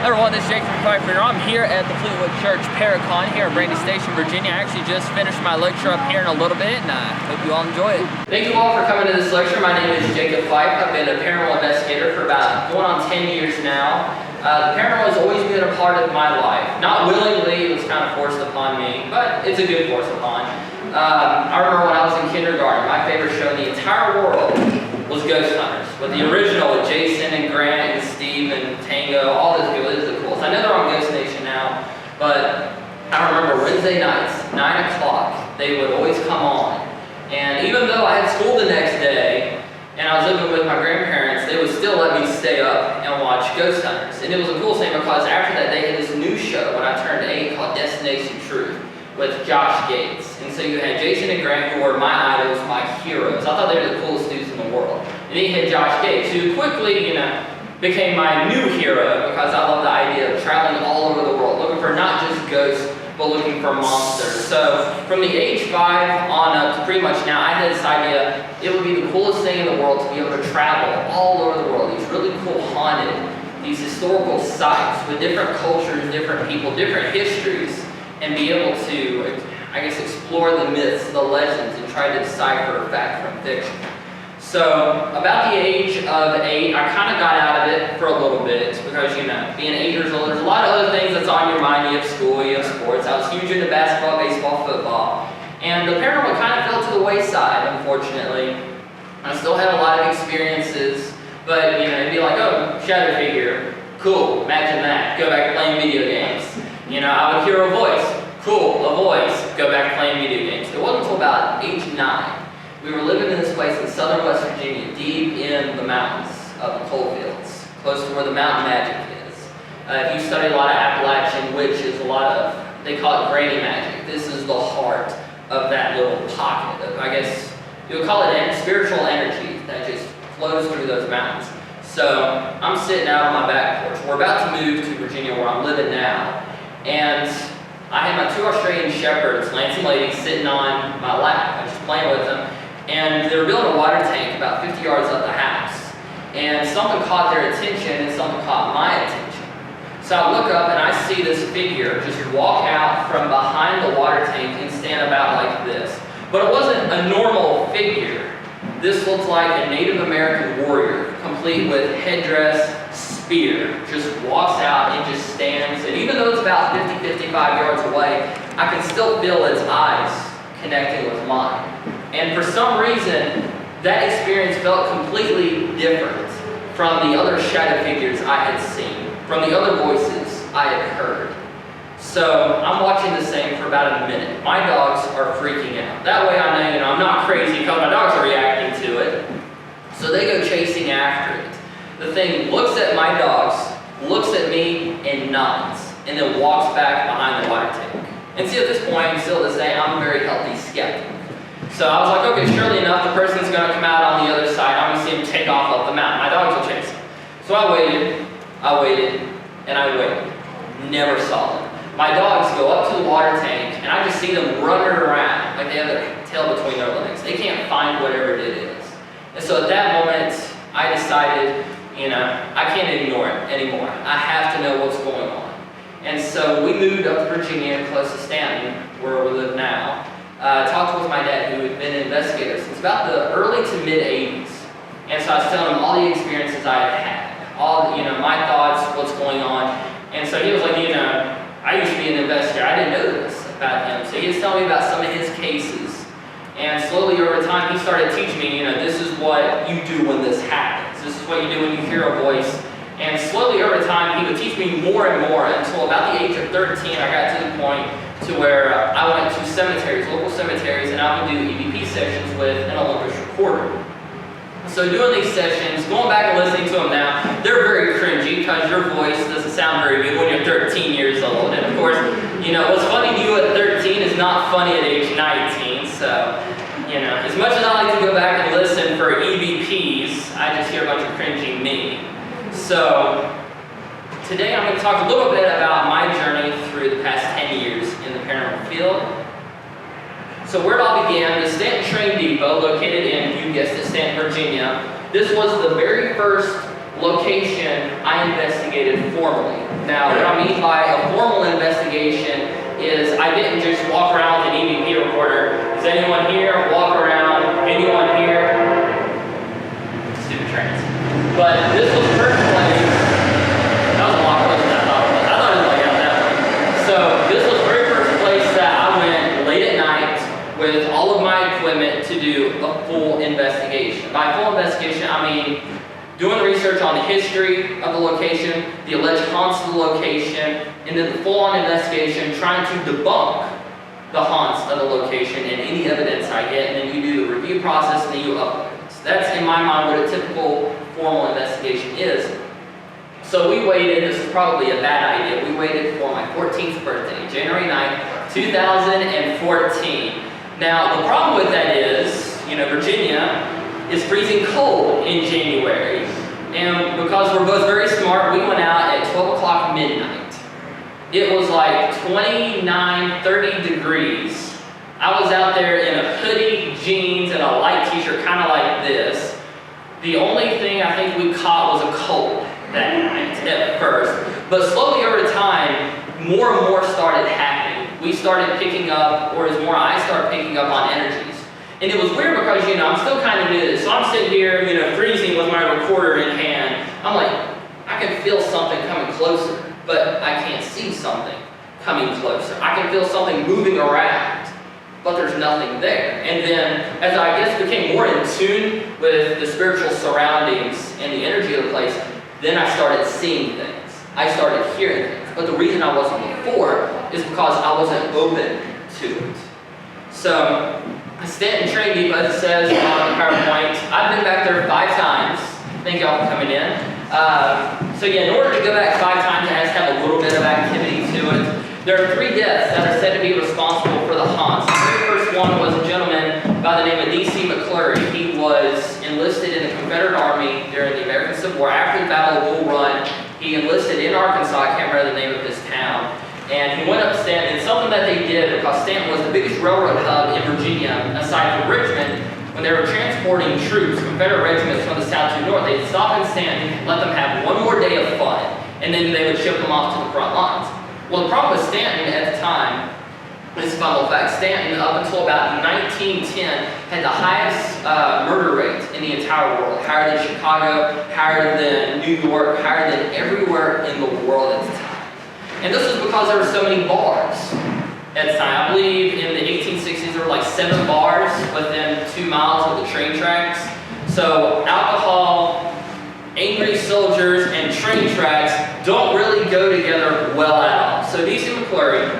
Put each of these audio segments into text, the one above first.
Hey everyone, this is Jake from Paranormal. I'm here at the Fleetwood Church Paracon here in Brandy Station, Virginia. I actually just finished my lecture up here in a little bit, and I hope you all enjoy it. Thank you all for coming to this lecture. My name is Jacob Fife. I've been a paranormal investigator for about going on 10 years now. The paranormal has always been a part of my life. Not willingly, it was kind of forced upon me, but it's a good force upon. I remember when I was in kindergarten, my favorite show in the entire world was Ghost Hunters, with the original with Jason and Grant and Steve and Tango, all those people. It was the coolest. I know they're on Ghost Nation now, but I remember Wednesday nights, 9 o'clock, they would always come on. And even though I had school the next day, and I was living with my grandparents, they would still let me stay up and watch Ghost Hunters. And it was a cool thing because after that they had this new show when I turned 8 called Destination Truth with Josh Gates. And so you had Jason and Grant, who were my idols, my heroes. I thought they were the coolest dudes in the world. And then you had Josh Gates, who quickly, became my new hero because I love the idea of traveling all over the world, looking for not just ghosts, but looking for monsters. So from the age 5 on up to pretty much now, I had this idea it would be the coolest thing in the world to be able to travel all over the world, these really cool haunted, these historical sites with different cultures, different people, different histories, and be able to, I guess, explore the myths, the legends, and try to decipher fact from fiction. So about the age of 8, I kind of got out of it for a little bit because, being 8 years old, there's a lot of other things that's on your mind. You have school, you have sports. I was huge into basketball, baseball, football. And the paranormal kind of fell to the wayside, unfortunately. I still had a lot of experiences, but, it'd be like, oh, shadow figure, cool, imagine that, go back to playing video games. I would hear a voice, cool, a voice, go back to playing video games. It wasn't until about age 9. We were living in this place in southern West Virginia, deep in the mountains of the coal fields, close to where the mountain magic is. If you study a lot of Appalachian witches, a lot of, they call it granny magic. This is the heart of that little pocket of, I guess, you would call it spiritual energy that just flows through those mountains. So I'm sitting out on my back porch. We're about to move to Virginia where I'm living now. And I had my 2 Australian Shepherds, Lance and Lady, sitting on my lap. I was just playing with them. And they were building a water tank about 50 yards up the house. And something caught their attention and something caught my attention. So I look up and I see this figure just walk out from behind the water tank and stand about like this. But it wasn't a normal figure. This looked like a Native American warrior, complete with headdress, spear, just walks out and just stands. And even though it's about 50, 55 yards away, I can still feel its eyes connecting with mine. And for some reason, that experience felt completely different from the other shadow figures I had seen, from the other voices I had heard. So I'm watching this thing for about a minute. My dogs are freaking out. That way I know, I'm not crazy because my dogs are reacting to it. So they go chasing after it. The thing looks at my dogs, looks at me, and nods, and then walks back behind the water tank. And see, at this point, still to say, I'm a very healthy skeptic. So I was like, okay, surely enough, the person's going to come out on the other side. I'm going to see him take off up the mountain. My dogs will chase him. So I waited, and I waited. Never saw them. My dogs go up to the water tank, and I just see them running around like they have their tail between their legs. They can't find whatever it is. And so at that moment, I decided, I can't ignore it anymore. I have to know what's going on. And so we moved up to Virginia, close to Stanton, where we live now. Talked with my dad, who had been an investigator since about the early to mid-'80s. And so I was telling him all the experiences I had had, all, my thoughts, what's going on. And so he was like, I used to be an investigator. I didn't know this about him. So he was telling me about some of his cases. And slowly over time, he started teaching me, this is what you do when this happens. This is what you do when you hear a voice. And slowly over time, he would teach me more and more until about the age of 13, I got to the point to where I went to cemeteries, local cemeteries, and I would do EVP sessions with an Olympus recorder. So doing these sessions, going back and listening to them now, they're very cringy because your voice doesn't sound very good when you're 13 years old. And of course, what's funny to you at 13 is not funny at age 19. So, as much as I like to go back and listen for EVPs, I just hear a bunch of cringy me. So today I'm going to talk a little bit about my journey through the past 10 years in the paranormal field. So where it all began, the Stanton Train Depot, located in, you guessed it, Stanton, Virginia. This was the very first location I investigated formally. Now, what I mean by a formal investigation is I didn't just walk around with an EVP recorder. Is anyone here? Walk around. Anyone here? Stupid trains. But this was the first place. That was a lot closer than I thought it was. I thought it was like out that way. So this was the very first place that I went late at night with all of my equipment to do a full investigation. By full investigation, I mean doing research on the history of the location, the alleged haunts of the location, and then the full-on investigation trying to debunk the haunts of the location and any evidence I get, and then you do the review process and then you upload it. So that's, in my mind, what a typical formal investigation is. So we waited, this is probably a bad idea, we waited for my 14th birthday, January 9th, 2014. Now, the problem with that is, Virginia is freezing cold in January. And because we're both very smart, we went out at 12 o'clock midnight. It was like 29, 30 degrees. I was out there in a hoodie, jeans, and a light t-shirt, kind of like this. The only thing I think we caught was a cold that night at first. But slowly over time, more and more started happening. We started picking up, or as more I started picking up on energies. And it was weird because, I'm still kind of new to this. So I'm sitting here, freezing with my recorder in hand. I'm like, I can feel something coming closer, but I can't see something coming closer. I can feel something moving around, but there's nothing there. And then, as I guess became more in tune with the spiritual surroundings and the energy of the place, then I started seeing things. I started hearing things. But the reason I wasn't before is because I wasn't open to it. So, Stanton Train Depot, as it says on the PowerPoint, I've been back there 5 times. Thank y'all for coming in. In order to go back 5 times, it has to have a little bit of activity to it. There are 3 deaths that are said to be responsible for the haunts. The very first one was a gentleman by the name of D.C. McClurry. He was enlisted in the Confederate Army during the American Civil War. After the Battle of Bull Run, he enlisted in Arkansas. I can't remember the name of his town. And he went up to Stanton, and something that they did, because Stanton was the biggest railroad hub in Virginia, aside from Richmond, when they were transporting troops, Confederate regiments from the south to the north, they'd stop in Stanton, let them have one more day of fun, and then they would ship them off to the front lines. Well, the problem with Stanton at the time, this fun little fact, Stanton, up until about 1910, had the highest murder rate in the entire world, higher than Chicago, higher than New York, higher than everywhere in the world at the time. And this was because there were so many bars at the time. I believe in the 1860s there were like 7 bars within 2 miles of the train tracks. So alcohol, angry soldiers, and train tracks don't really go together well at all. So D.C. McClurry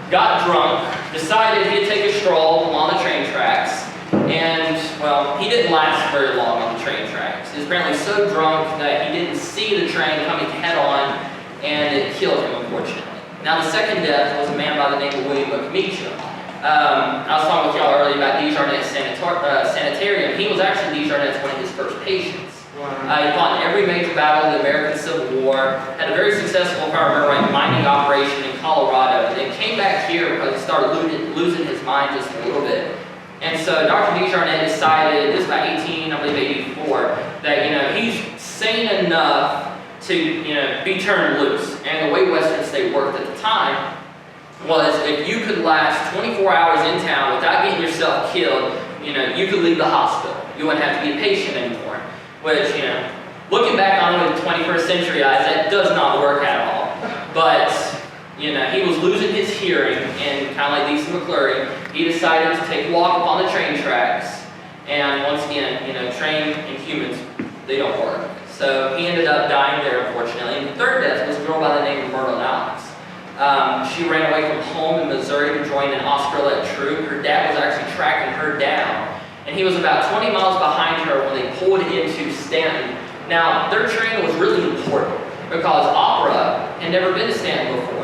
got drunk, decided he'd take a stroll along the train tracks, and, well, he didn't last very long on the train tracks. He was apparently so drunk that he didn't see the train coming head on, and it killed him, unfortunately. Now, the second death was a man by the name of William McMeacham. I was talking with y'all earlier about Desjardins Sanitarium. He was actually Desjardins one of his first patients. Wow. He fought in every major battle of the American Civil War, had a very successful, if I remember right, mining operation in Colorado, and then came back here because he started losing his mind just a little bit. And so Dr. Desjardins decided, this was about 1884, that, he's sane enough to, be turned loose. And the way Western State worked at the time was if you could last 24 hours in town without getting yourself killed, you could leave the hospital. You wouldn't have to be a patient anymore. Which, looking back on it with 21st century eyes, that does not work at all. But, he was losing his hearing, and kind of like D.C. McClurry, he decided to take a walk upon the train tracks. And once again, train and humans, they don't work. So he ended up dying there, unfortunately. And the third death was a girl by the name of Myrtle Alex. She ran away from home in Missouri to join an Australette troop. Her dad was actually tracking her down, and he was about 20 miles behind her when they pulled into Stanton. Now, their train was really important because opera had never been to Stanton before.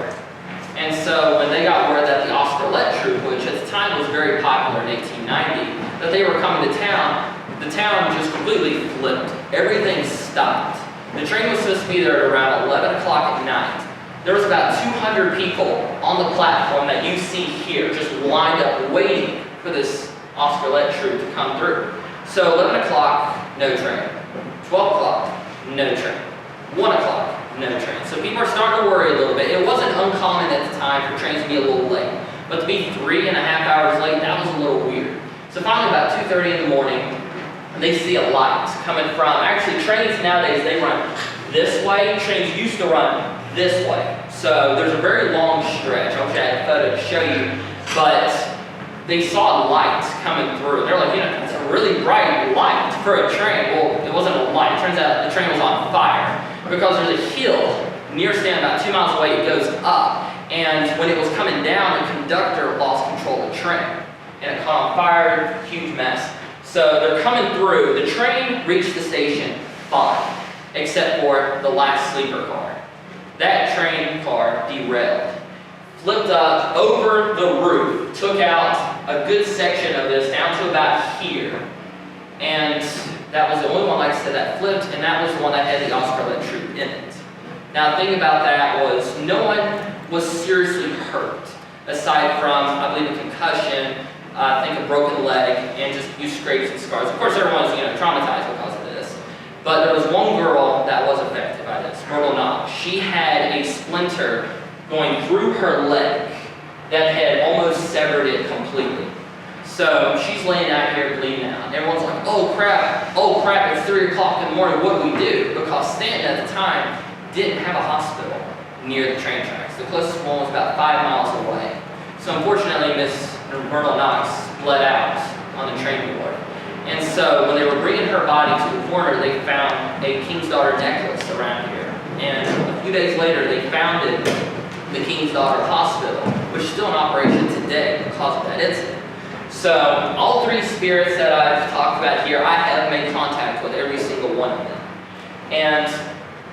And so when they got word that the Australette troop, which at the time was very popular in 1890, that they were coming to town, the town just completely flipped. Everything stopped. The train was supposed to be there at around 11 o'clock at night. There was about 200 people on the platform that you see here just lined up waiting for this Australette troop to come through. So 11 o'clock, no train. 12 o'clock, no train. 1 o'clock, no train. So people are starting to worry a little bit. It wasn't uncommon at the time for trains to be a little late, but to be 3.5 hours late, that was a little weird. So finally about 2:30 in the morning, they see a light coming from, actually trains nowadays, they run this way. Trains used to run this way. So there's a very long stretch. I wish I had a photo to show you, but they saw lights coming through. They're like, that's a really bright light for a train. Well, it wasn't a light. It turns out the train was on fire because there's a hill near stand about 2 miles away. It goes up, and when it was coming down, the conductor lost control of the train, and it caught on fire. Huge mess. So they're coming through. The train reached the station fine, except for the last sleeper car. That train car derailed, flipped up over the roof, took out a good section of this down to about here. And that was the only one, like I said, that flipped, and that was the one that had the Oscar-led troop in it. Now the thing about that was no one was seriously hurt, aside from, I believe, a concussion, I think a broken leg, and just a few scrapes and scars. Of course, everyone was, traumatized because of this. But there was one girl that was affected by this, Myrtle Knox. She had a splinter going through her leg that had almost severed it completely. So she's laying out here bleeding out. And everyone's like, oh crap, it's 3 o'clock in the morning, what do we do? Because Stanton at the time didn't have a hospital near the train tracks. The closest one was about 5 miles away. So unfortunately, Miss Myrtle Knox bled out on the train board. And so when they were bringing her body to the corner, they found a King's Daughter necklace around here. And a few days later, they founded the King's Daughter Hospital, which is still in operation today because of that incident. So all 3 spirits that I've talked about here, I have made contact with every single one of them. And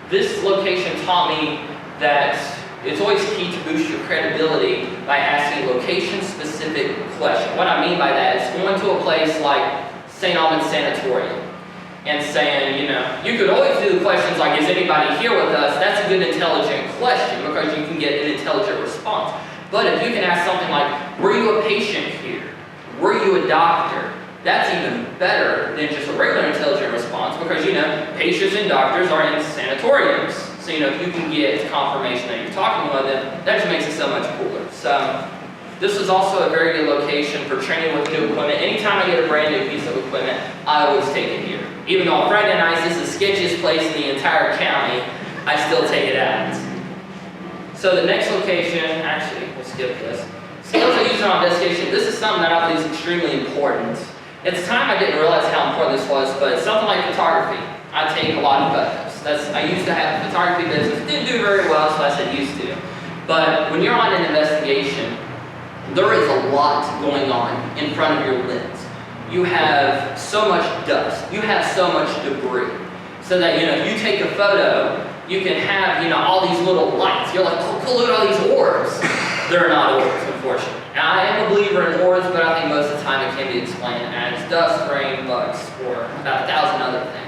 this location taught me that it's always key to boost your credibility by asking location-specific questions. What I mean by that is going to a place like St. Albans Sanatorium and saying, you could always do the questions like, is anybody here with us? That's a good intelligent question because you can get an intelligent response. But if you can ask something like, were you a patient here? Were you a doctor? That's even better than just a regular intelligent response because, patients and doctors are in sanatoriums. So, if you can get confirmation that you're talking with them, that just makes it so much cooler. So, this is also a very good location for training with new equipment. Anytime I get a brand new piece of equipment, I always take it here. Even though on Friday nights, this is the sketchiest place in the entire county, I still take it out. So the next location, actually, we'll skip this. Skills I use on investigation. This is something that I believe is extremely important. At the time, I didn't realize how important this was, but something like photography. I take a lot of photos. I used to have a photography business. Didn't do very well, so I said used to. But when you're on an investigation, there is a lot going on in front of your lens. You have so much dust. You have so much debris. So that, if you take a photo, you can have, all these little lights. You're like, oh, cool, look at all these orbs. They're not orbs, unfortunately. Now, I am a believer in orbs, but I think most of the time it can be explained as dust, rain, bugs, or about 1,000 other things.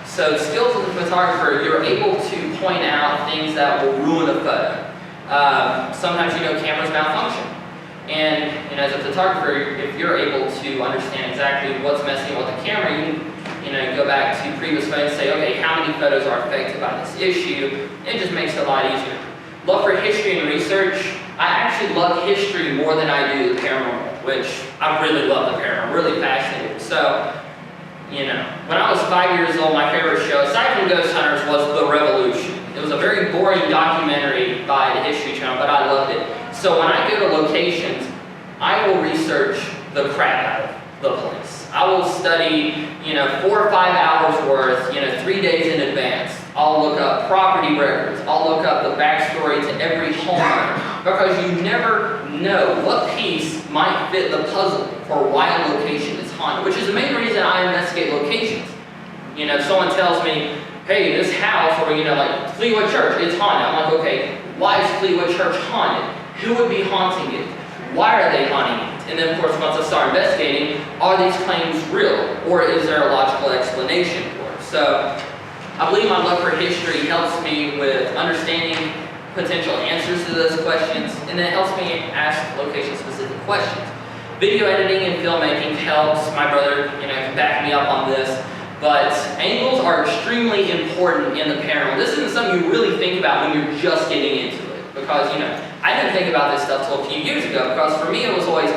So skills as a photographer, you're able to point out things that will ruin a photo. Sometimes, cameras malfunction. And as a photographer, if you're able to understand exactly what's messing with the camera, you can go back to previous photos and say, okay, how many photos are affected by this issue? It just makes it a lot easier. Love for history and research. I actually love history more than I do the paranormal, which I really love the paranormal. I'm really fascinated. So, when I was 5 years old, my favorite show, aside from Ghost Hunters, was The Revolution. It was a very boring documentary by the History Channel, but I loved it. So when I go to locations, I will research the crap out of the place. I will study, 4 or 5 hours worth, 3 days in advance. I'll look up property records. I'll look up the backstory to every homeowner because you never know what piece might fit the puzzle for why a location is haunted, which is the main reason I investigate locations. If someone tells me, hey, this house, or like Fleetwood Church, it's haunted. I'm like, okay, why is Fleetwood Church haunted? Who would be haunting it? Why are they haunting it? And then, of course, once I start investigating, are these claims real, or is there a logical explanation for it? So, I believe my love for history helps me with understanding potential answers to those questions, and then it helps me ask location-specific questions. Video editing and filmmaking helps. My brother, can back me up on this. But angles are extremely important in the paranormal. This isn't something you really think about when you're just getting into it. Because, I didn't think about this stuff till a few years ago. Because for me, it was always,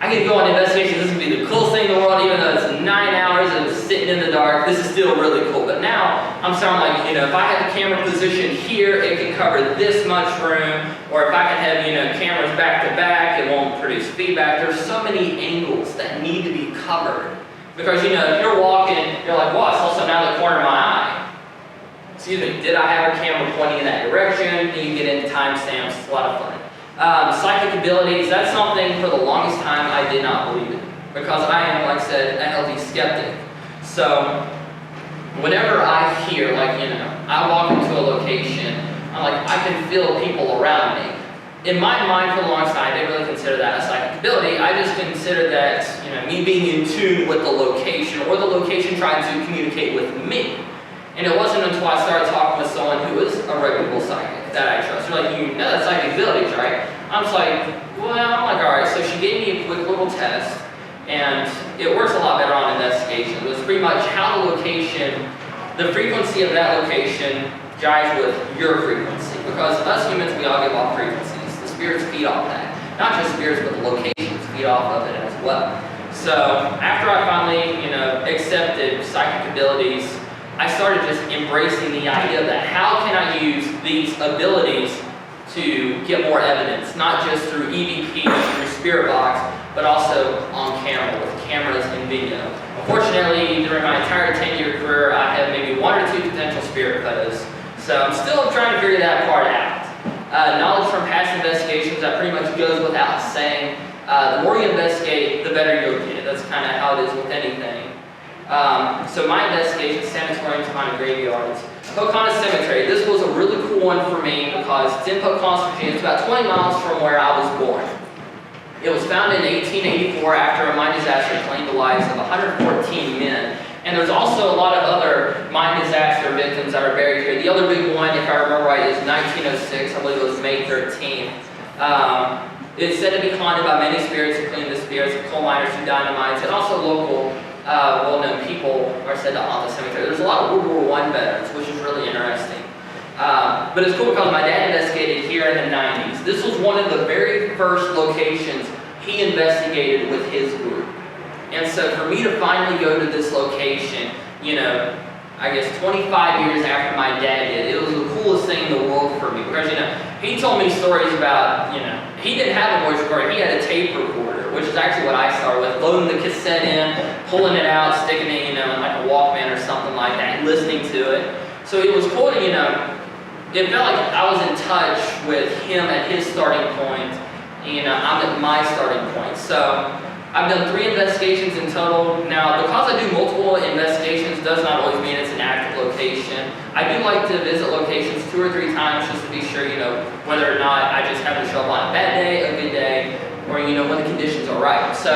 I get to go on investigations. This is going to be the coolest thing in the world, even though it's 9 hours and sitting in the dark. This is still really cool. But now, I'm starting like, if I have the camera positioned here, it can cover this much room. Or if I can have, cameras back to back, it won't produce feedback. There's so many angles that need to be covered. Because, if you're walking, you're like, well, I saw something out of the corner of my eye. Excuse me, did I have a camera pointing in that direction? Then you get into timestamps. It's a lot of fun. Psychic abilities, that's something for the longest time I did not believe in. Because I am, like I said, a healthy skeptic. So, whenever I hear, I walk into a location, I'm like, I can feel people around me. In my mind, for the longest time, I didn't really consider that a psychic ability. I just considered that, me being in tune with the location, or the location trying to communicate with me. And it wasn't until I started talking with someone who was a reputable psychic that I trust. They're like, you know that's psychic abilities, right? I'm just like, well, alright. So she gave me a quick little test, and it works a lot better on investigation. It was pretty much how the location, the frequency of that location jives with your frequency. Because us humans, we all give off frequencies. The spirits feed off that. Not just spirits, but the locations feed off of it as well. So after I finally, accepted psychic abilities, I started just embracing the idea that how can I use these abilities to get more evidence, not just through EVP, through spirit box, but also on camera, with cameras and video. Unfortunately, during my entire 10-year career, I have maybe 1 or 2 potential spirit photos. So I'm still trying to figure that part out. Knowledge from past investigations, that pretty much goes without saying. The more you investigate, the better you'll get. That's kind of how it is with anything. So my investigation, sanatoriums, haunted graveyards. Pocahontas Cemetery. This was a really cool one for me because it's in Pocahontas, Virginia. It's about 20 miles from where I was born. It was founded in 1884 after a mine disaster claimed the lives of 114 men. And there's also a lot of other mine disaster victims that are buried here. The other big one, if I remember right, is 1906. I believe it was May 13th. It's said to be haunted by many spirits, including the spirits of coal miners who died in mines, and also local well-known people are said to haunt the cemetery. There's a lot of World War I veterans, which is really interesting. But it's cool because my dad investigated here in the 90s. This was one of the very first locations he investigated with his group. And so for me to finally go to this location, I guess 25 years after my dad did, it was the coolest thing in the world for me. Because, he told me stories about, he didn't have a voice recorder, he had a tape recorder, which is actually what I started with, loading the cassette in, pulling it out, sticking it, in like a Walkman or something like that, listening to it. So it was cool to, it felt like I was in touch with him at his starting point, and I'm at my starting point. So I've done 3 investigations in total. Now, because I do multiple investigations does not always mean it's an active location. I do like to visit locations 2 or 3 times just to be sure, whether or not I just happen to show up on a bad day, a good day, or, when the conditions are right. So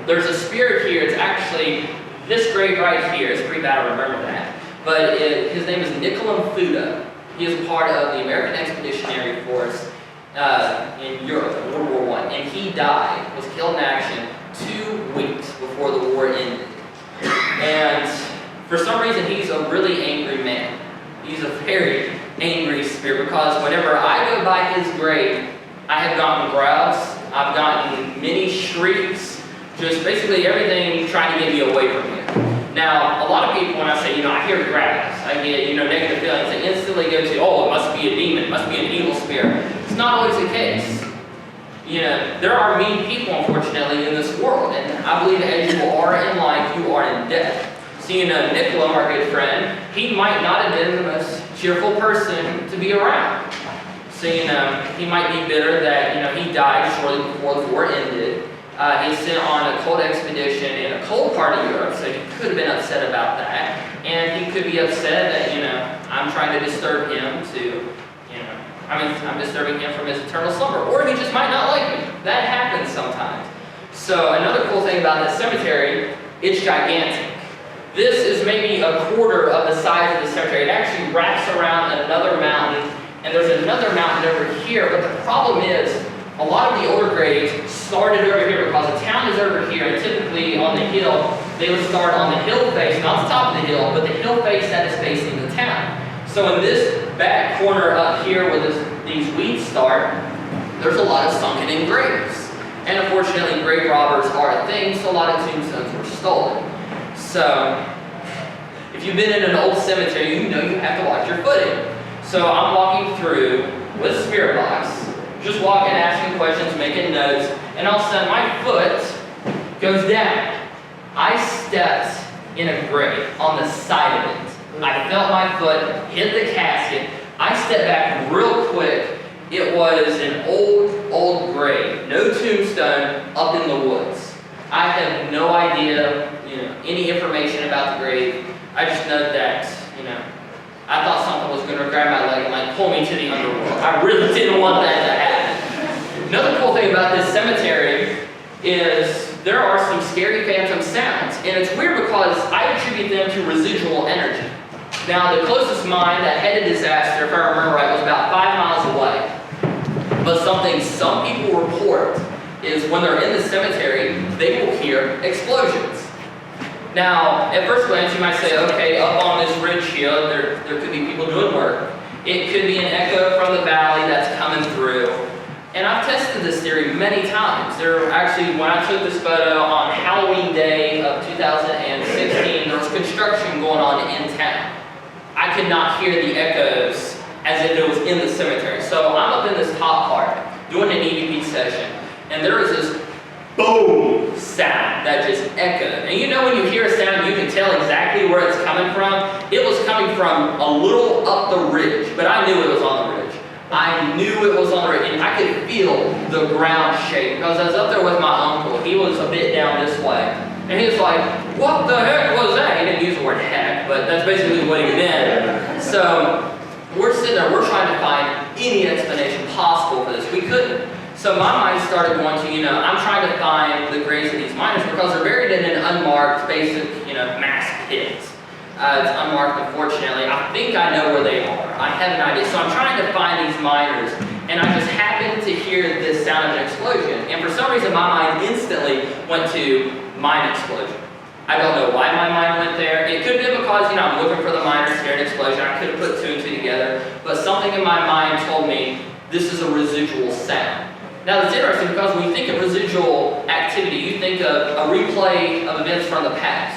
there's a spirit here. It's actually this grave right here. It's pretty bad, I remember that. But his name is Nicolam Fuda. He is part of the American Expeditionary Force in Europe in World War I, and he died, was killed in action 2 weeks before the war ended. And for some reason, he's a really angry man. He's a very angry spirit because whenever I go by his grave, I have gotten growls, I've gotten many shrieks, just basically everything trying to get me away from him. Now, a lot of people, when I say, I hear growls, I get, negative feelings, they instantly go to, oh, it must be a demon, it must be an evil spirit. It's not always the case. There are mean people, unfortunately, in this world, and I believe as you are in life, you are in death. So, Nicolam, our good friend, he might not have been the most cheerful person to be around. So, he might be bitter that, he died shortly before the war ended. He's sent on a cold expedition in a cold part of Europe, so he could have been upset about that. And he could be upset that, I'm trying to disturb him to, I'm disturbing him from his eternal slumber. Or he just might not like me. That happens sometimes. So another cool thing about this cemetery, it's gigantic. This is maybe a quarter of the size of the cemetery. It actually wraps around another mountain, and there's another mountain over here, but the problem is, a lot of the older graves started over here because the town is over here, and typically on the hill, they would start on the hill face, not the top of the hill, but the hill face that is facing the town. So in this back corner up here where these weeds start, there's a lot of sunken in graves. And unfortunately, grave robbers are a thing, so a lot of tombstones were stolen. So, if you've been in an old cemetery, you know you have to watch your footing. So I'm walking through with a spirit box, just walking, asking questions, making notes, and all of a sudden my foot goes down. I stepped in a grave on the side of it. I felt my foot hit the casket. I stepped back real quick. It was an old grave, no tombstone, up in the woods. I have no idea, any information about the grave. I just know that, I thought something was going to grab my leg and pull me to the underworld. I really didn't want that to happen. Another cool thing about this cemetery is there are some scary phantom sounds, and it's weird because I attribute them to residual energy. Now, the closest mine that had a disaster, if I remember right, was about 5 miles away. But something some people report is when they're in the cemetery, they will hear explosions. Now, at first glance, you might say, okay, up on this ridge here, there could be people doing work. It could be an echo from the valley that's coming through. And I've tested this theory many times. When I took this photo on Halloween Day of 2016, there was construction going on in town. I could not hear the echoes as if it was in the cemetery. So I'm up in this top part, doing an EVP session, and there was this boom sound that just echoed. And when you hear a sound, you can tell exactly where it's coming from. It was coming from a little up the ridge, but I knew it was on the ridge. I knew it was on the ridge, and I could feel the ground shake because I was up there with my uncle. He was a bit down this way, and he was like, "What the heck was that?" He didn't use the word heck, but that's basically what he meant. So we're sitting there, we're trying to find any explanation possible for this. We couldn't. So my mind started going to, I'm trying to find the graves of these miners because they're buried in an unmarked, basic, mass pit. It's unmarked, unfortunately. I think I know where they are. I have an idea. So I'm trying to find these miners, and I just happened to hear this sound of an explosion. And for some reason, my mind instantly went to mine explosion. I don't know why my mind went there. It could be because, I'm looking for the miners, hear an explosion. I could have put two and two together. But something in my mind told me this is a residual sound. Now that's interesting because when you think of residual activity, you think of a replay of events from the past.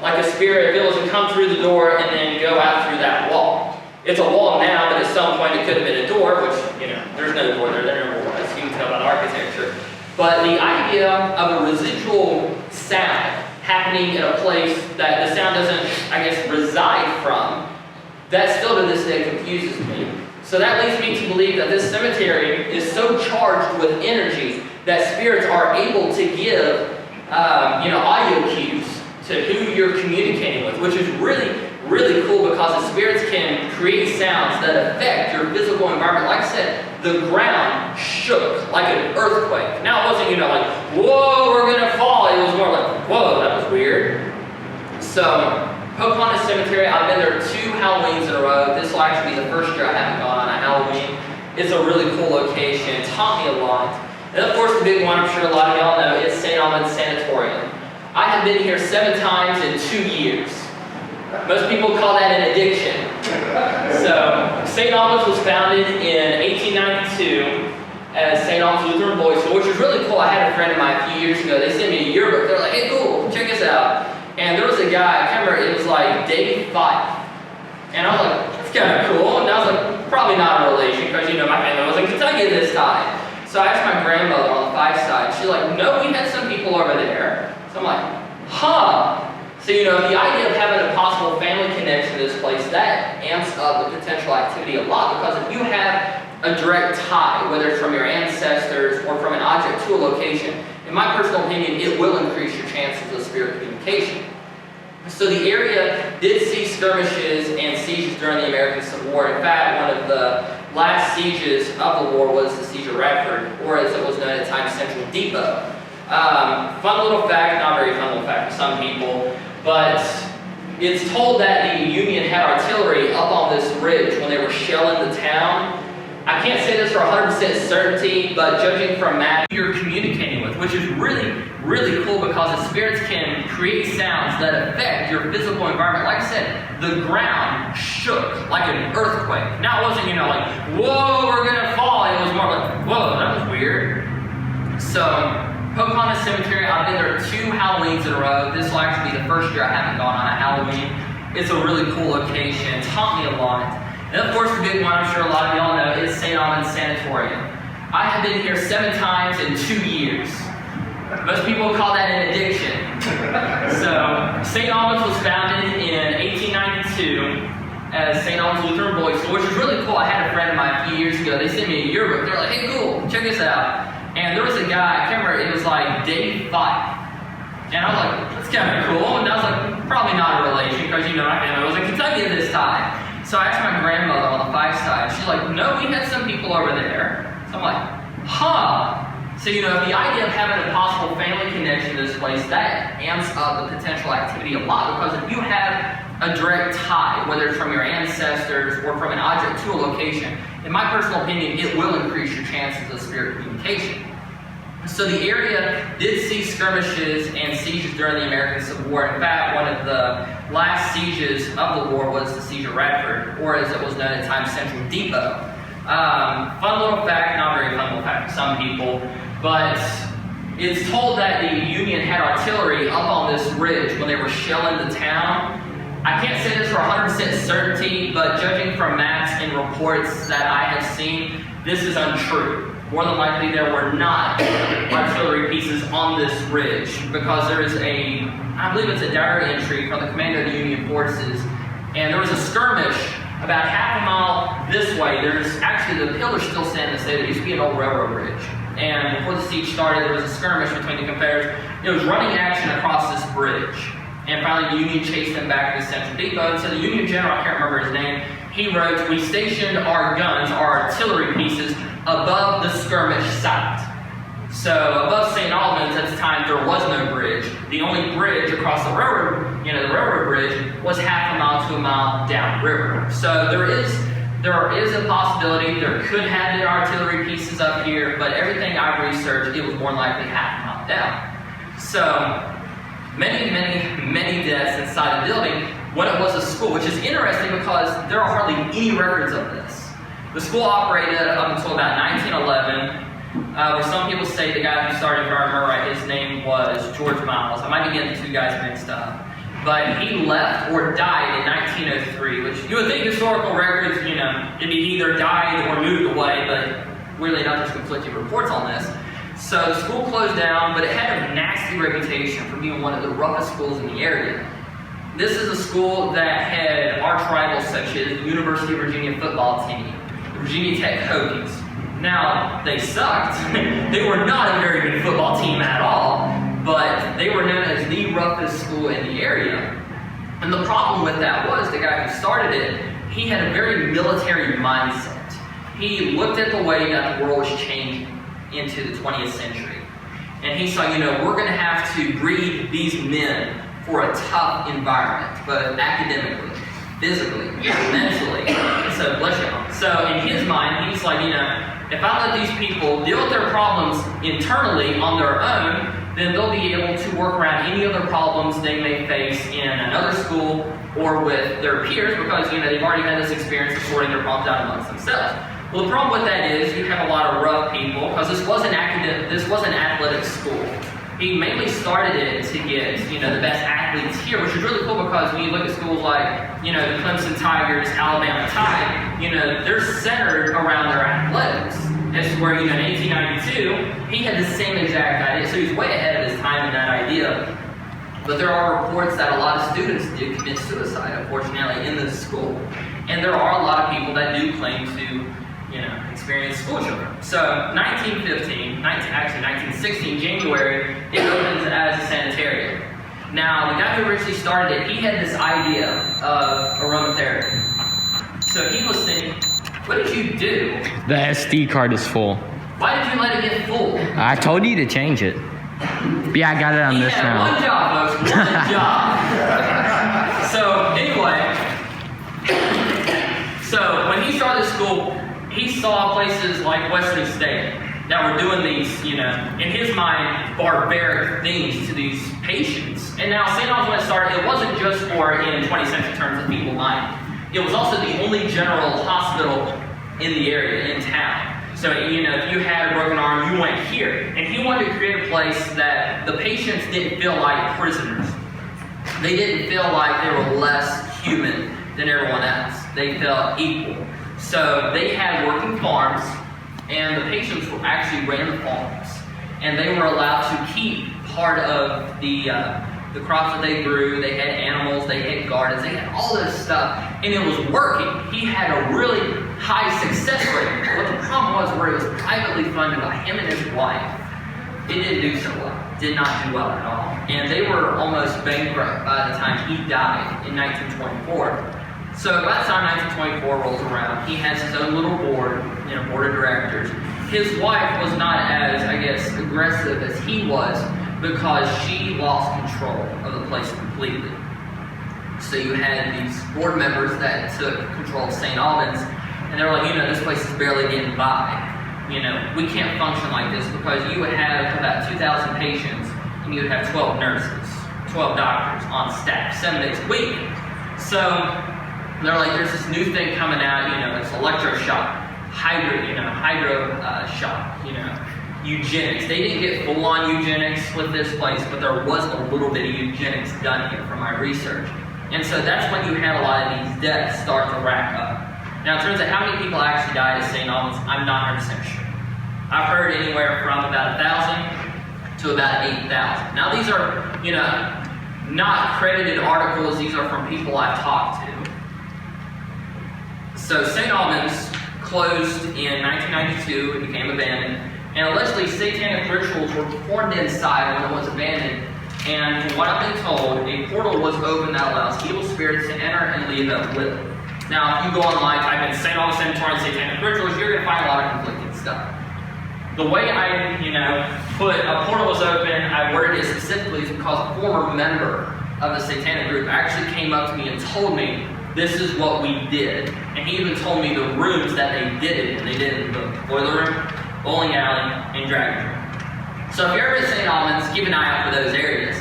Like a spirit, if it was to come through the door and then go out through that wall. It's a wall now, but at some point it could have been a door, which, there's no door there never was. You can tell by the architecture. But the idea of a residual sound happening in a place that the sound doesn't, reside from, that still to this day confuses me. So that leads me to believe that this cemetery is so charged with energy that spirits are able to give, audio cues to who you're communicating with, which is really, really cool because the spirits can create sounds that affect your physical environment. Like I said, the ground shook like an earthquake. Now it wasn't, whoa, we're gonna fall. It was more like, whoa, that was weird. So Pocahontas Cemetery, I've been there 2 Halloweens in a row. This will actually be the first year I haven't gone on a Halloween. It's a really cool location. It taught me a lot. And of course, the big one, I'm sure a lot of y'all know, is St. Albans Sanatorium. I have been here 7 times in 2 years. Most people call that an addiction. So, St. Albans was founded in 1892 as St. Albans Lutheran Boys School, which was really cool. I had a friend of mine a few years ago. They sent me a yearbook. They're like, hey, cool, check us out. And there was a guy, I can't remember, it was like Dave Fife. And I was like, that's kind of cool. And I was like, probably not a relation, because my family was in Kentucky at this time. So I asked my grandmother on the Fife side. She's like, no, we had some people over there. So I'm like, huh. So, the idea of having a possible family connection to this place, that amps up the potential activity a lot, because if you have a direct tie, whether it's from your ancestors or from an object to a location, in my personal opinion, it will increase your chances of spirit communication. So the area did see skirmishes and sieges during the American Civil War. In fact, one of the last sieges of the war was the Siege of Radford, or as it was known at the time, Central Depot. Fun little fact, not very fun little fact for some people, but it's told that the Union had artillery up on this ridge when they were shelling the town. I can't say this this for 100% certainty, but judging from that, you're communicating with, which is really, really cool because the spirits can create sounds that affect your physical environment. Like I said, the ground shook like an earthquake. Now it wasn't, like, whoa, we're gonna fall. It was more like, whoa, that was weird. So, Pocahontas Cemetery, I've been there 2 Halloweens in a row. This will actually be the first year I haven't gone on a Halloween. It's a really cool location. It's taught me a lot. And of course, the big one, I'm sure a lot of y'all know, is St. Alban's Sanatorium. I have been here 7 times in 2 years. Most people call that an addiction. So, St. Alban's was founded in 1892 as St. Alban's Lutheran Boys School, which is really cool. I had a friend of mine a few years ago. They sent me a yearbook. They're like, hey, cool, check this out. And there was a guy, I can't remember, it was like Dave Fife. And I was like, that's kind of cool. And I was like, probably not a relation, because my family was in Kentucky at this time. So I asked my grandmother on the Fife side. She's like, no, we had some people over there. So I'm like, huh. So, the idea of having a possible family connection to this place, that amps up the potential activity a lot, because if you have a direct tie, whether it's from your ancestors or from an object to a location, in my personal opinion, it will increase your chances of spirit communication. So the area did see skirmishes and sieges during the American Civil War. In fact, one of the last sieges of the war was the siege of Radford, or as it was known at the time, Central Depot. Fun little fact, not very fun little fact for some people, but it's told that the Union had artillery up on this ridge when they were shelling the town. I can't say this for 100% certainty, but judging from maps and reports that I have seen, this is untrue. More than likely there were not artillery pieces on this ridge, because there is I believe it's a diary entry from the commander of the Union forces, and there was a skirmish about half a mile this way. There's actually, the pillars still stand in the state. There used to be an old railroad bridge. And before the siege started, there was a skirmish between the Confederates. It was running action across this bridge. And finally, the Union chased them back to the Central Depot. And so the Union general, I can't remember his name, he wrote, we stationed our guns, our artillery pieces, above the skirmish site. So above St. Albans at the time, there was no bridge. The only bridge across the railroad, the railroad bridge, was half a mile to a mile downriver. So there is a possibility there could have been artillery pieces up here, but everything I've researched, it was more likely half a mile down. So many, many, many deaths inside the building when it was a school, which is interesting because there are hardly any records of this. The school operated up until about 1911, where some people say the guy who started, if I remember right, his name was George Miles. I might be getting the 2 guys mixed up. But he left or died in 1903, which you would think historical records, it'd be either died or moved away, but weirdly enough, there's conflicting reports on this. So the school closed down, but it had a nasty reputation for being one of the roughest schools in the area. This is a school that had arch rivals such as the University of Virginia football team, the Virginia Tech Hokies. Now, they sucked. They were not a very good football team at all, but they were known as the roughest school in the area. And the problem with that was the guy who started it, he had a very military mindset. He looked at the way that the world was changing into the 20th century. And he saw, we're going to have to breed these men for a tough environment, both academically, physically, mentally. So, bless you. So, in his mind, he's like, if I let these people deal with their problems internally on their own, then they'll be able to work around any other problems they may face in another school or with their peers, because they've already had this experience of sorting their problems out amongst themselves. Well, the problem with that is you have a lot of rough people, because this was an athletic school. He mainly started it to get the best athletes here, which is really cool because when you look at schools like the Clemson Tigers, Alabama Tide, they're centered around their athletics. This is where, in 1892, he had the same exact idea. So he's way ahead of his time in that idea. But there are reports that a lot of students did commit suicide, unfortunately, in this school. And there are a lot of people that do claim to, experience school children. So 1916, January, it opens as a sanitarium. Now, the guy who originally started it, he had this idea of aromatherapy. So he was thinking, what did you do? The SD card is full. Why did you let it get full? I told you to change it. Yeah, I got it on this now. One job, folks. One job. So anyway, so when he started school, he saw places like Western State that were doing these, you know, in his mind, barbaric things to these patients. And now St. Albans, when it started, it wasn't just for, in 20th century terms, the people dying. It was also the only general hospital in the area, in town. So, you know, if you had a broken arm, you went here. And he wanted to create a place that the patients didn't feel like prisoners. They didn't feel like they were less human than everyone else. They felt equal. So they had working farms, and the patients actually ran the farms. And they were allowed to keep part of the crops that they grew. They had animals, they had gardens, they had all this stuff, and it was working. He had a really high success rate. What the problem was, where it was privately funded by him and his wife, it didn't do so well. Did not do well at all. And they were almost bankrupt by the time he died in 1924. So by the time 1924 rolls around, he has his own little board, you know, board of directors. His wife was not as, I guess, aggressive as he was, because she lost control of the place completely. So you had these board members that took control of St. Albans, and they were like, you know, this place is barely getting by. You know, we can't function like this, because you would have about 2,000 patients, and you would have 12 nurses, 12 doctors on staff, 7 days a week. So they're like, there's this new thing coming out, you know, it's electroshock, hydro shock, you know, eugenics. They didn't get full-on eugenics with this place, but there was a little bit of eugenics done here from my research. And so that's when you had a lot of these deaths start to rack up. Now, it turns out how many people actually died at St. Albans, I'm not 100% sure. I've heard anywhere from about 1,000 to about 8,000. Now, these are, you know, not credited articles. These are from people I've talked to. So St. Albans closed in 1992. It became abandoned. And allegedly, satanic rituals were performed inside when it was abandoned. And from what I've been told, a portal was opened that allows evil spirits to enter and leave at will. Now, if you go online, type in St. Albans Cemetery and satanic rituals, you're going to find a lot of conflicting stuff. The way I, you know, put a portal was open, I worded it specifically is because a former member of the satanic group actually came up to me and told me, this is what we did. And he even told me the rooms that they did it in. They did it in the boiler room, bowling alley, and dragon room. So if you're ever at St. Albans, keep an eye out for those areas.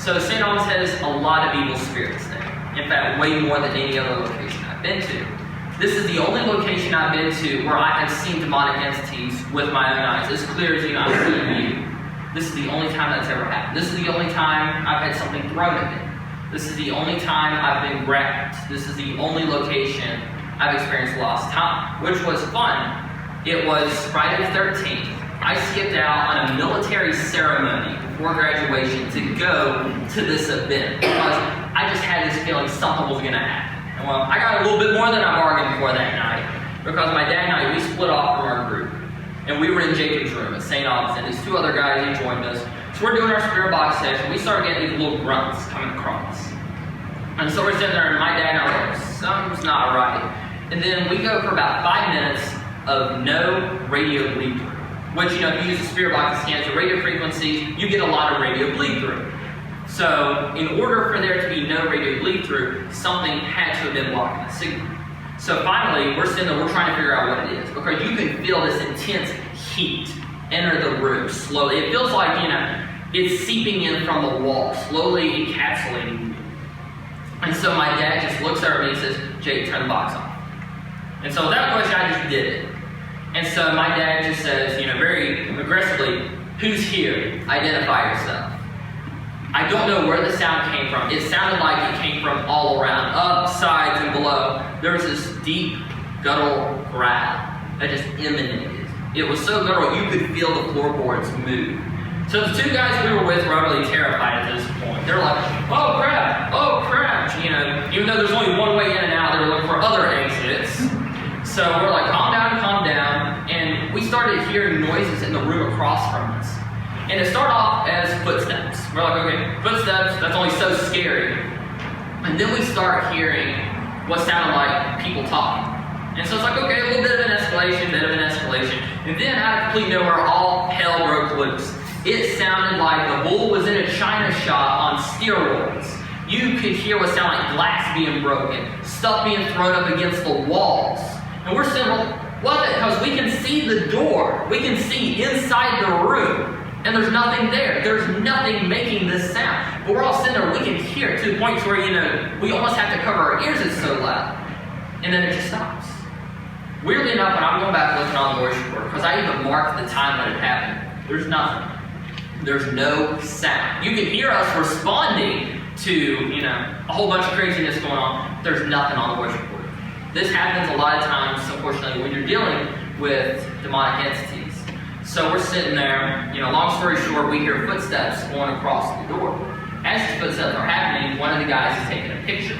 So St. Albans has a lot of evil spirits there. In fact, way more than any other location I've been to. This is the only location I've been to where I have seen demonic entities with my own eyes, as clear as, you know, I'm seeing you. This is the only time that's ever happened. This is the only time I've had something thrown at me. This is the only time I've been grabbed. This is the only location I've experienced lost time, which was fun. It was Friday the 13th. I skipped out on a military ceremony before graduation to go to this event because I just had this feeling something was going to happen. And well, I got a little bit more than I bargained for that night because my dad and I, we split off from our group. And we were in Jacob's room at St. Albans, and these 2 other guys, they joined us. So we're doing our spirit box session. We started getting these little grunts coming across. And so we're sitting there, and my dad and I were like, something's not right. And then we go for about 5 minutes of no radio bleed through. Which, you know, if you use the spirit box to scan the radio frequencies, you get a lot of radio bleed through. So in order for there to be no radio bleed through, something had to have been blocking the signal. So finally, we're sitting there, we're trying to figure out what it is. Because you can feel this intense heat enter the room slowly. It feels like, you know, it's seeping in from the wall, slowly encapsulating you. And so my dad just looks at me and says, Jake, turn the box on. And so without question, I just did it. And so my dad just says, you know, very aggressively, who's here? Identify yourself. I don't know where the sound came from. It sounded like it came from all around, up, sides, and below. There was this deep, guttural growl that just emanated. It was so guttural, you could feel the floorboards move. So the 2 guys we were with were utterly terrified at this point. They were like, oh crap, you know, even though there's only one way in and out, they were looking for other exits. So we're like, calm down, and we started hearing noises in the room across from us. And it started off as footsteps. We're like, okay, footsteps, that's only so scary. And then we start hearing what sounded like people talking. And so it's like, okay, a little bit of an escalation. And then out of complete nowhere, all hell broke loose. It sounded like the bull was in a china shop on steroids. You could hear what sounded like glass being broken, stuff being thrown up against the walls. And we're sitting, what? Because we can see the door. We can see inside the room. And there's nothing there. There's nothing making this sound. But we're all sitting there, we can hear it to the point where, we almost have to cover our ears, it's so loud. And then it just stops. Weirdly enough, when I'm going back looking on the worship board, because I even marked the time when it happened, there's nothing. There's no sound. You can hear us responding to, a whole bunch of craziness going on. There's nothing on the worship board. This happens a lot of times, unfortunately, when you're dealing with demonic entities. So we're sitting there, long story short, we hear footsteps going across the door. As the footsteps are happening, one of the guys is taking a picture.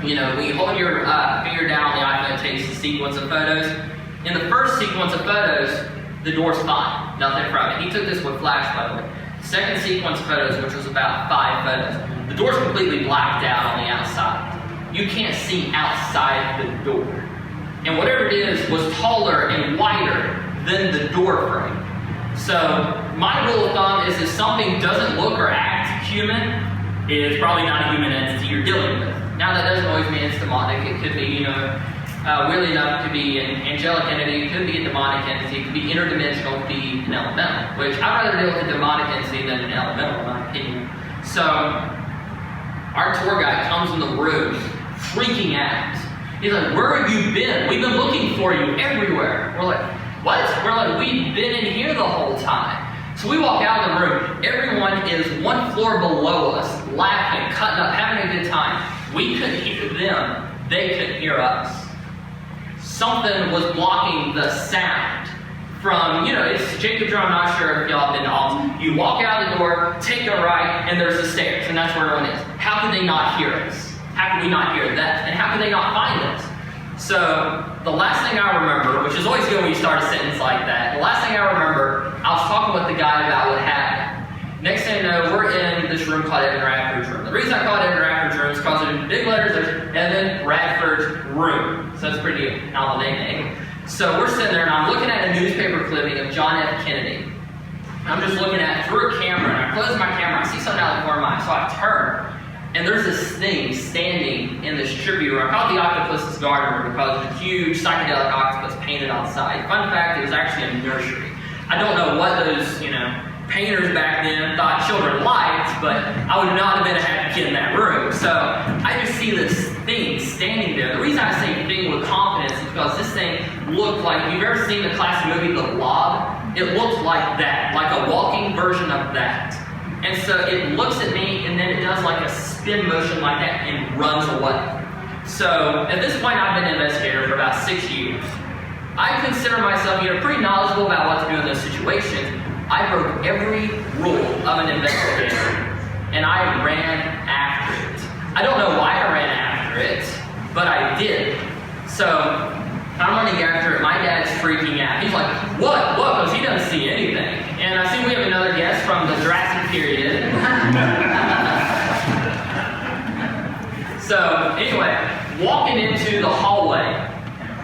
When you hold your finger down on the iPhone, it takes a sequence of photos. In the first sequence of photos, the door's fine, nothing from it. He took this with flash, by the way. Second sequence of photos, which was about 5 photos, the door's completely blacked out on the outside. You can't see outside the door. And whatever it is was taller and wider than the door frame. So my rule of thumb is if something doesn't look or act human, it's probably not a human entity you're dealing with. Now that doesn't always mean it's demonic. It could be, weirdly enough, it could be an angelic entity, it could be a demonic entity, it could be interdimensional, it could be an elemental, which I'd rather deal with a demonic entity than an elemental, in my opinion. So our tour guide comes in the room freaking out. He's like, where have you been? We've been looking for you everywhere. We're like, what? We're like, we've been in here the whole time. So we walk out of the room. Everyone is one floor below us, laughing, cutting up, having a good time. We couldn't hear them. They couldn't hear us. Something was blocking the sound from, it's Jacob Drum. I'm not sure if y'all have been to Alms. You walk out the door, take a right, and there's the stairs, and that's where everyone is. How could they not hear us? How could we not hear that? And how could they not find us? So the last thing I remember, which is always good when you start a sentence like that, the last thing I remember, I was talking with the guy about what happened. Next thing you know, we're in this room called Evan Radford's room. The reason I call it Evan Radford's room is because in big letters there's Evan Radford's room. So that's pretty novel name. So we're sitting there and I'm looking at a newspaper clipping of John F. Kennedy. I'm just looking at it through a camera and I close my camera, I see something out of the corner of my eye, so I turn. And there's this thing standing in this tribute room. I call it the Octopus's Garden Room because it's a huge psychedelic octopus painted on the side. Fun fact, it was actually a nursery. I don't know what those, painters back then thought children liked, but I would not have been a happy kid in that room. So I just see this thing standing there. The reason I say thing with confidence is because this thing looked like, if you've ever seen the classic movie The Blob, it looked like that, like a walking version of that. And so it looks at me and then it does like a spin motion like that and runs away. So at this point I've been an investigator for about 6 years. I consider myself pretty knowledgeable about what to do in those situations. I broke every rule of an investigator and I ran after it. I don't know why I ran after it, but I did. So I'm running after it. My dad's freaking out. He's like, what? Because he doesn't see anything. And I see we have another guest from the Jurassic period. So anyway, walking into the hallway,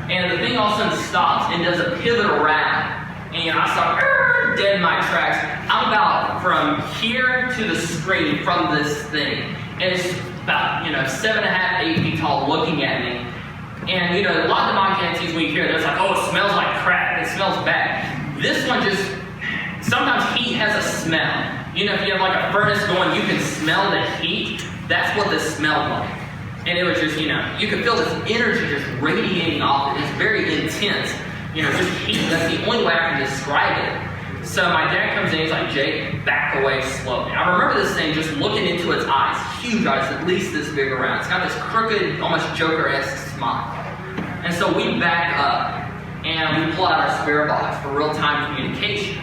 and the thing all of a sudden stops and does a pivot around. And I start dead in my tracks. I'm about from here to the screen from this thing. And it's about 7.5, 8 feet tall looking at me. And a lot of demonic entities when you hear it, it's like, oh, it smells like crap, it smells bad. This one just, sometimes heat has a smell. If you have like a furnace going, you can smell the heat. That's what this smelled like. And it was just, you could feel this energy just radiating off it. It's very intense. Just heat. That's the only way I can describe it. So my dad comes in, he's like, Jake, back away slowly. I remember this thing just looking into its eyes, huge eyes, at least this big around. It's got this crooked, almost Joker-esque smile. And so we back up, and we pull out our spirit box for real-time communication.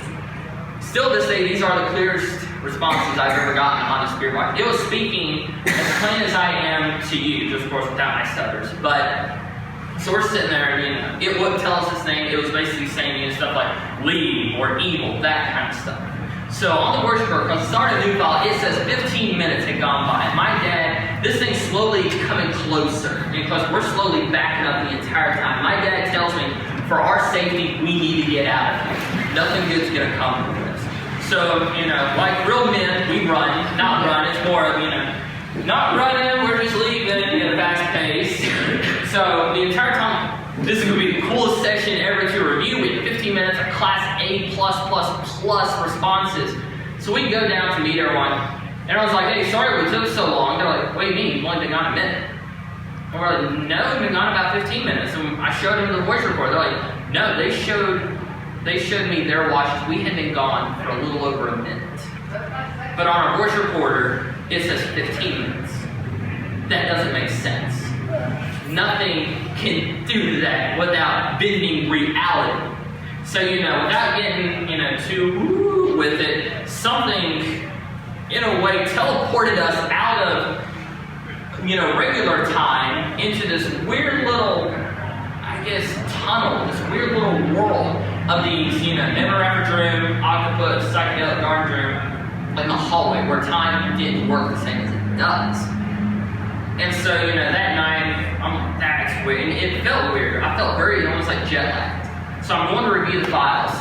Still to this day, these are the clearest responses I've ever gotten on the spirit box. It was speaking as plain as I am to you, just of course without my stutters. But so we're sitting there, and it wouldn't tell us its name. It was basically saying stuff like leave or evil, that kind of stuff. So on the worshiper, because it started a new file, it says 15 minutes had gone by. And my dad, this thing's slowly coming closer because we're slowly backing up the entire time. My dad tells me, for our safety, we need to get out of here. Nothing good's gonna come from this. So, like real men, we run, not run, it's more of, not running, we're just leaving at a fast pace. So the entire time, this is going to be the cool coolest session ever to review. We had 15 minutes of class A+++ responses. So we go down to meet everyone, and I was like, hey, sorry we took so long. They're like, what do you mean? You've only been gone a minute. And we're like, no, we've been gone about 15 minutes. And I showed them the voice recorder. They're like, no, they showed me their watches. We had been gone for a little over a minute. But on our voice recorder, it says 15 minutes. That doesn't make sense. Nothing can do that without bending reality. So, without getting, too woo with it, something, in a way, teleported us out of, regular time into this weird little, tunnel, this weird little world of these, never after dream, octopus, psychedelic dark dream, like a hallway where time didn't work the same as it does. And so, that night, that's weird. And it felt weird. I felt very, almost like jet lagged. So I'm going to review the files.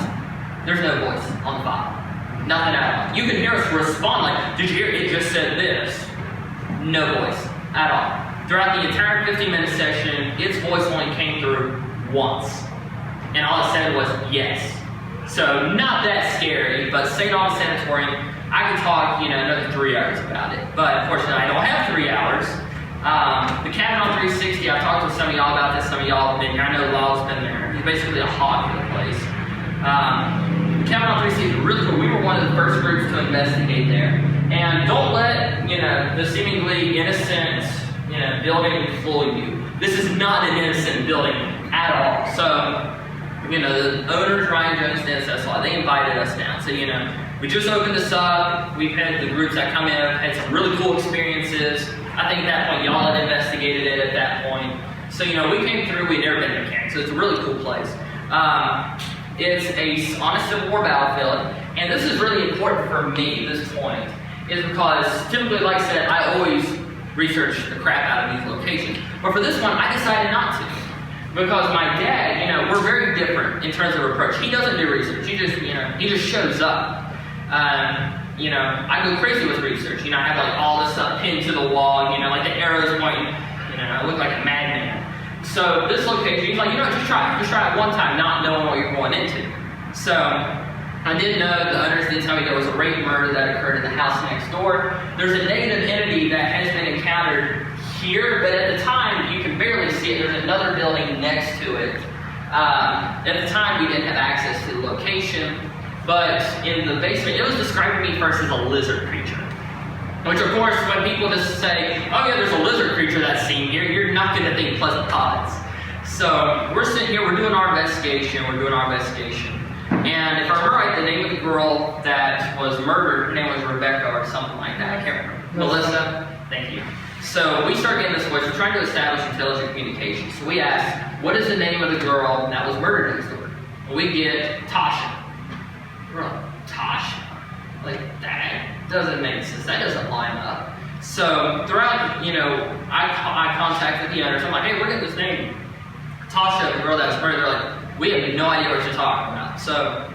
There's no voice on the file. Nothing at all. You can hear us respond like, did you hear it just said this? No voice at all. Throughout the entire 15-minute session, its voice only came through once. And all it said was yes. So not that scary, but St. Augustine Sanatorium, I could talk, another 3 hours about it. But unfortunately, I don't have 3 hours. The cabin on 360, I've talked to some of y'all about this, some of y'all have been here. I know Lyle's been there. He's basically a hog for the place. The cabin on 360 is really cool. We were one of the first groups to investigate there. And don't let, the seemingly innocent, building fool you. This is not an innocent building at all. So, the owners, Ryan Jones, Dennis Eslau, they invited us down. So, we just opened this up. We've had the groups that come in, had some really cool experiences. I think at that point, y'all had investigated it at that point. So, we came through, we'd never been to camp, so it's a really cool place. It's on a Civil War battlefield, and this is really important for me, this point, is because typically, like I said, I always research the crap out of these locations. But for this one, I decided not to. Because my dad, we're very different in terms of approach. He doesn't do research, he just shows up. I go crazy with research. I have like all this stuff pinned to the wall, like the arrows pointing, I look like a madman. So this location, he's like, just try it one time, not knowing what you're going into. So I did know, the owners did tell me there was a rape murder that occurred in the house next door. There's a negative entity that has been encountered here, but at the time, you can barely see it. There's another building next to it. At the time, we didn't have access to the location. But in the basement, it was described to me first as a lizard creature. Which, of course, when people just say, oh yeah, there's a lizard creature that's seen here, you're not going to think pleasant thoughts. So we're sitting here, we're doing our investigation. And if I remember right, the name of the girl that was murdered, her name was Rebecca or something like that. I can't remember. Melissa? Thank you. So we start getting this voice. We're trying to establish intelligent communication. So we ask, what is the name of the girl that was murdered next door? And we get Tasha. We're like, Tasha? Like, that doesn't make sense. That doesn't line up. So throughout, I contacted the owners. I'm like, hey, we're getting this name. Tasha, the girl that was murdered. They're like, we have no idea what you're talking about. So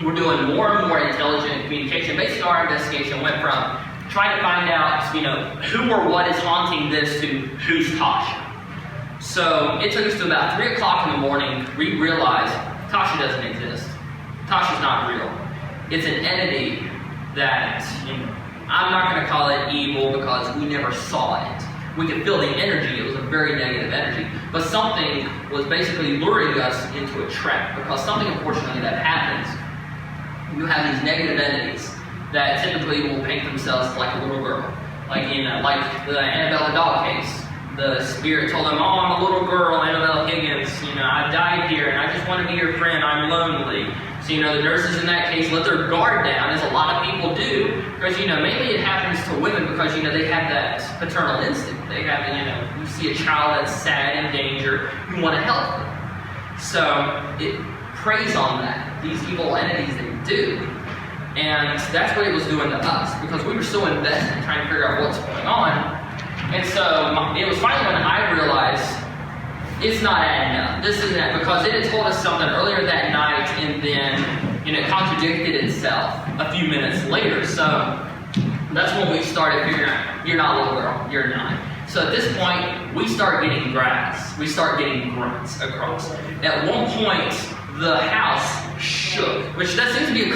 we're doing more and more intelligent communication. Basically, our investigation went from trying to find out, who or what is haunting this to who's Tasha. So it took us to about 3 o'clock in the morning. We realized Tasha doesn't exist. Tasha's not real. It's an entity that, I'm not going to call it evil because we never saw it. We could feel the energy. It was a very negative energy. But something was basically luring us into a trap, because something, unfortunately, that happens, you have these negative entities that typically will paint themselves like a little girl. Like the Annabelle doll case. The spirit told them, oh, I'm a little girl, Annabelle Higgins, I died here and I just want to be your friend, I'm lonely. So, the nurses in that case let their guard down, as a lot of people do, because, mainly it happens to women because, they have that paternal instinct. They have, you see a child that's sad, in danger, you want to help them. So, it preys on that, these evil entities, they do. And that's what it was doing to us, because we were so invested in trying to figure out what's going on. And so it was finally when I realized it's not adding up. This isn't that, because it had told us something earlier that night, and then it contradicted itself a few minutes later. So that's when we started figuring out, you're not a little girl, you're not. So at this point, we start getting grunts. We start getting grunts across. At one point, the house shook, which that seems to be a common